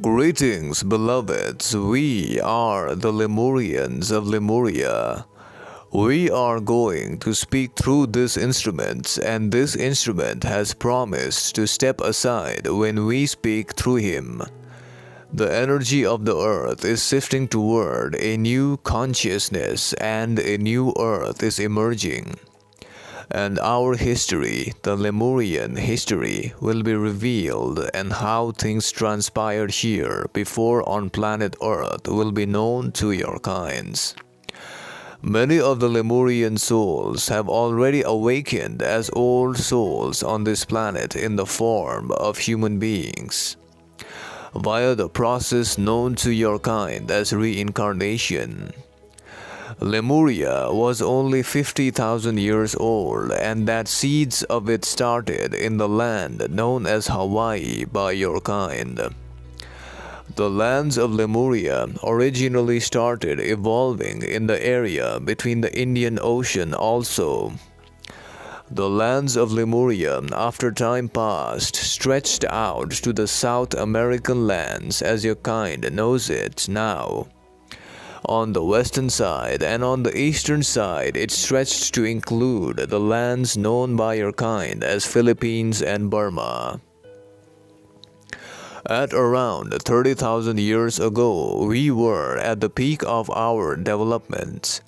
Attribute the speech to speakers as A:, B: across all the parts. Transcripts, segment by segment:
A: Greetings, beloveds. We are the Lemurians of Lemuria. We are going to speak through this instrument, and this instrument has promised to step aside when we speak through him. The energy of the earth is shifting toward a new consciousness, and a new earth is emerging. And our history, the Lemurian history, will be revealed, and how things transpired here before on planet Earth will be known to your kinds. Many of the Lemurian souls have already awakened as old souls on this planet in the form of human beings, via the process known to your kind as reincarnation. Lemuria was only 50,000 years old, and that seeds of it started in the land known as Hawaii by your kind. The lands of Lemuria originally started evolving in the area between the Indian Ocean also. The lands of Lemuria, after time passed, stretched out to the South American lands as your kind knows it now. On the western side and on the eastern side, it stretched to include the lands known by your kind as Philippines and Burma. At around 30,000 years ago, we were at the peak of our development,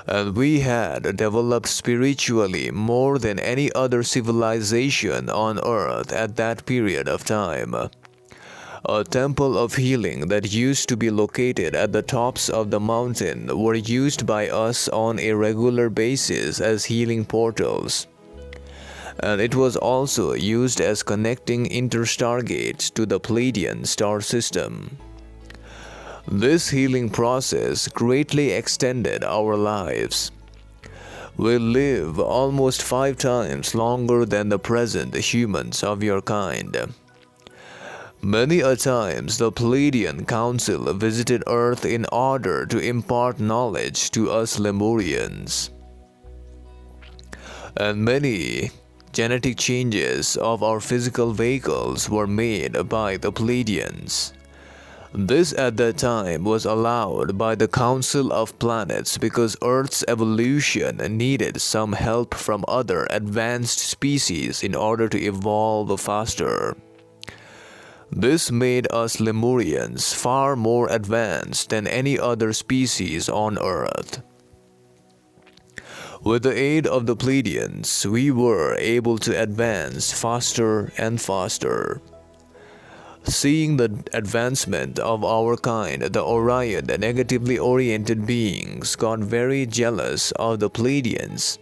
A: and we had developed spiritually more than any other civilization on Earth at that period of time. A temple of healing that used to be located at the tops of the mountain were used by us on a regular basis as healing portals. And it was also used as connecting interstar gates to the Pleiadian star system. This healing process greatly extended our lives. We live almost 5 times longer than the present humans of your kind. Many a times the Pleiadian Council visited Earth in order to impart knowledge to us Lemurians. And many genetic changes of our physical vehicles were made by the Pleiadians. This at that time was allowed by the Council of Planets because Earth's evolution needed some help from other advanced species in order to evolve faster. This made us Lemurians far more advanced than any other species on Earth. With the aid of the Pleiadians, we were able to advance faster and faster. Seeing the advancement of our kind, the Orion, the negatively oriented beings, got very jealous of the Pleiadians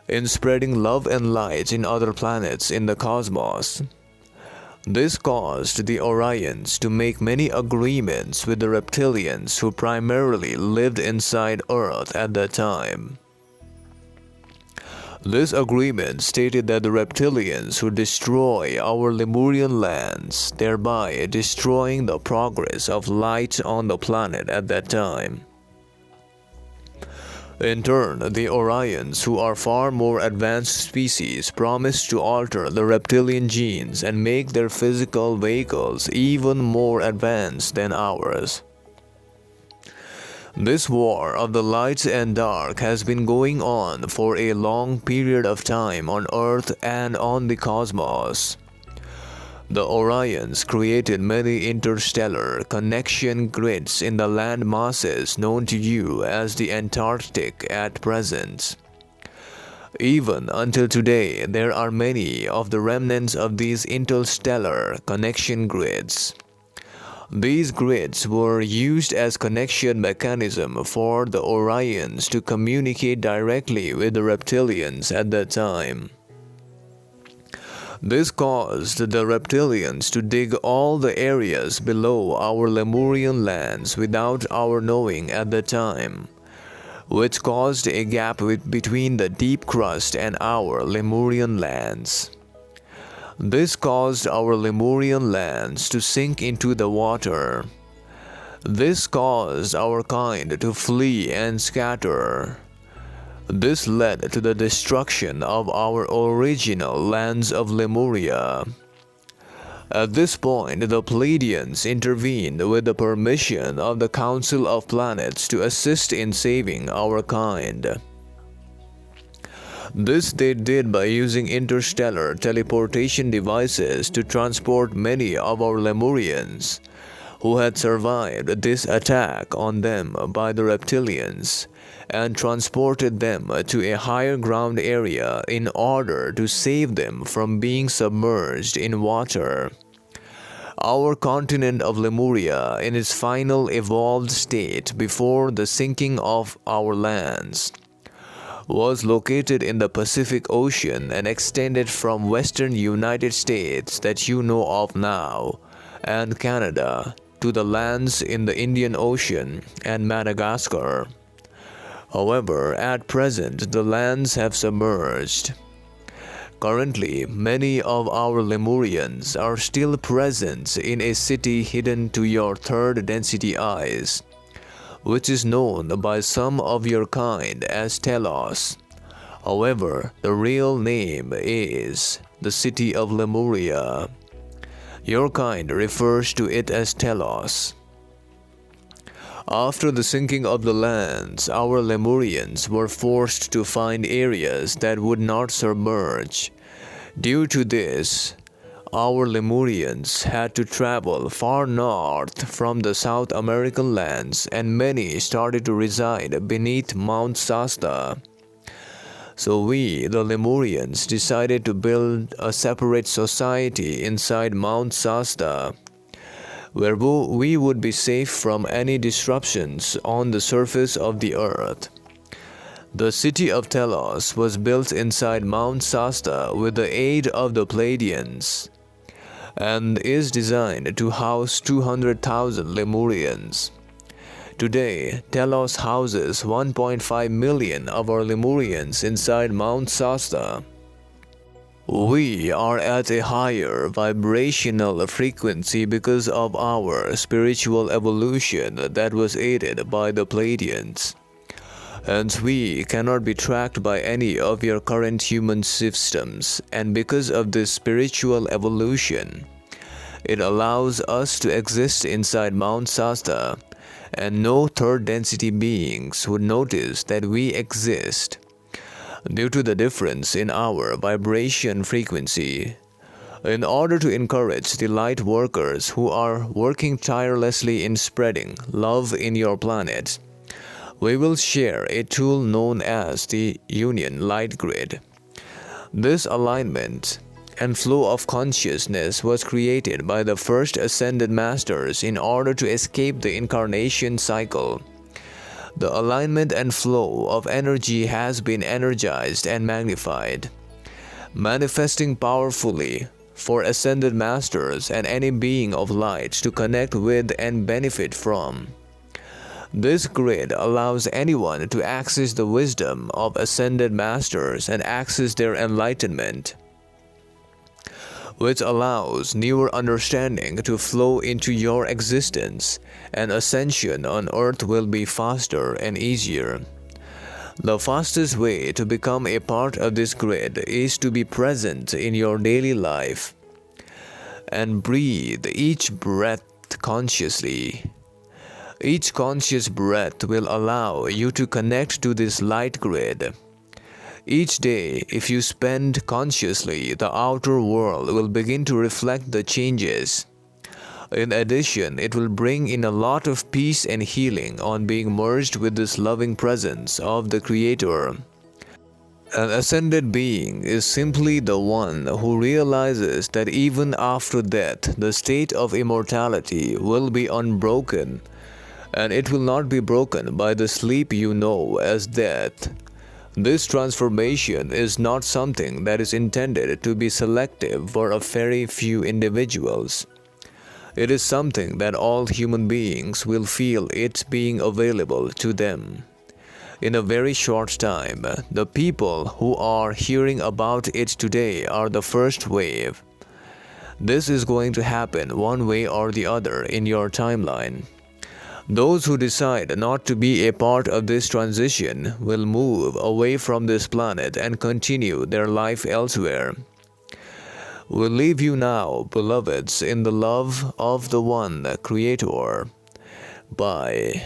A: in spreading love and light in other planets in the cosmos. This caused the Orions to make many agreements with the Reptilians who primarily lived inside Earth at that time. This agreement stated that the Reptilians would destroy our Lemurian lands, thereby destroying the progress of light on the planet at that time. In turn, the Orions, who are far more advanced species, promised to alter the reptilian genes and make their physical vehicles even more advanced than ours. This war of the light and dark has been going on for a long period of time on Earth and on the cosmos. The Orions created many interstellar connection grids in the land masses known to you as the Antarctic at present. Even until today, there are many of the remnants of these interstellar connection grids. These grids were used as connection mechanism for the Orions to communicate directly with the Reptilians at that time. This caused the Reptilians to dig all the areas below our Lemurian lands without our knowing at the time, which caused a gap between the deep crust and our Lemurian lands. This caused our Lemurian lands to sink into the water. This caused our kind to flee and scatter. This led to the destruction of our original lands of Lemuria. At this point, the Pleiadians intervened with the permission of the Council of Planets to assist in saving our kind. This they did by using interstellar teleportation devices to transport many of our Lemurians who had survived this attack on them by the Reptilians, and transported them to a higher ground area in order to save them from being submerged in water. Our continent of Lemuria, in its final evolved state before the sinking of our lands, was located in the Pacific Ocean and extended from western United States that you know of now, and Canada, to the lands in the Indian Ocean and Madagascar. However, at present the lands have submerged. Currently, many of our Lemurians are still present in a city hidden to your third density eyes, which is known by some of your kind as Telos. However, the real name is the city of Lemuria. Your kind refers to it as Telos. After the sinking of the lands, our Lemurians were forced to find areas that would not submerge. Due to this, our Lemurians had to travel far north from the South American lands, and many started to reside beneath Mount Shasta. So we, the Lemurians, decided to build a separate society inside Mount Shasta, where we would be safe from any disruptions on the surface of the earth. The city of Telos was built inside Mount Shasta with the aid of the Pleiadians, and is designed to house 200,000 Lemurians. Today, Telos houses 1.5 million of our Lemurians inside Mount Shasta. We are at a higher vibrational frequency because of our spiritual evolution that was aided by the Pleiadians. Hence, we cannot be tracked by any of your current human systems, and because of this spiritual evolution, it allows us to exist inside Mount Shasta, and no third density beings would notice that we exist due to the difference in our vibration frequency. In order to encourage the light workers who are working tirelessly in spreading love in your planet, we will share a tool known as the Union Light Grid. This alignment and flow of consciousness was created by the first ascended masters in order to escape the incarnation cycle. The alignment and flow of energy has been energized and magnified, manifesting powerfully for ascended masters and any being of light to connect with and benefit from. This grid allows anyone to access the wisdom of ascended masters and access their enlightenment, which allows newer understanding to flow into your existence, and ascension on earth will be faster and easier. The fastest way to become a part of this grid is to be present in your daily life and breathe each breath consciously. Each conscious breath will allow you to connect to this light grid. Each day, if you spend consciously, the outer world will begin to reflect the changes. In addition, it will bring in a lot of peace and healing on being merged with this loving presence of the Creator. An ascended being is simply the one who realizes that even after death, the state of immortality will be unbroken, and it will not be broken by the sleep you know as death. This transformation is not something that is intended to be selective for a very few individuals. It is something that all human beings will feel it being available to them. In a very short time, the people who are hearing about it today are the first wave. This is going to happen one way or the other in your timeline. Those who decide not to be a part of this transition will move away from this planet and continue their life elsewhere. We leave you now, beloveds, in the love of the one Creator. Bye.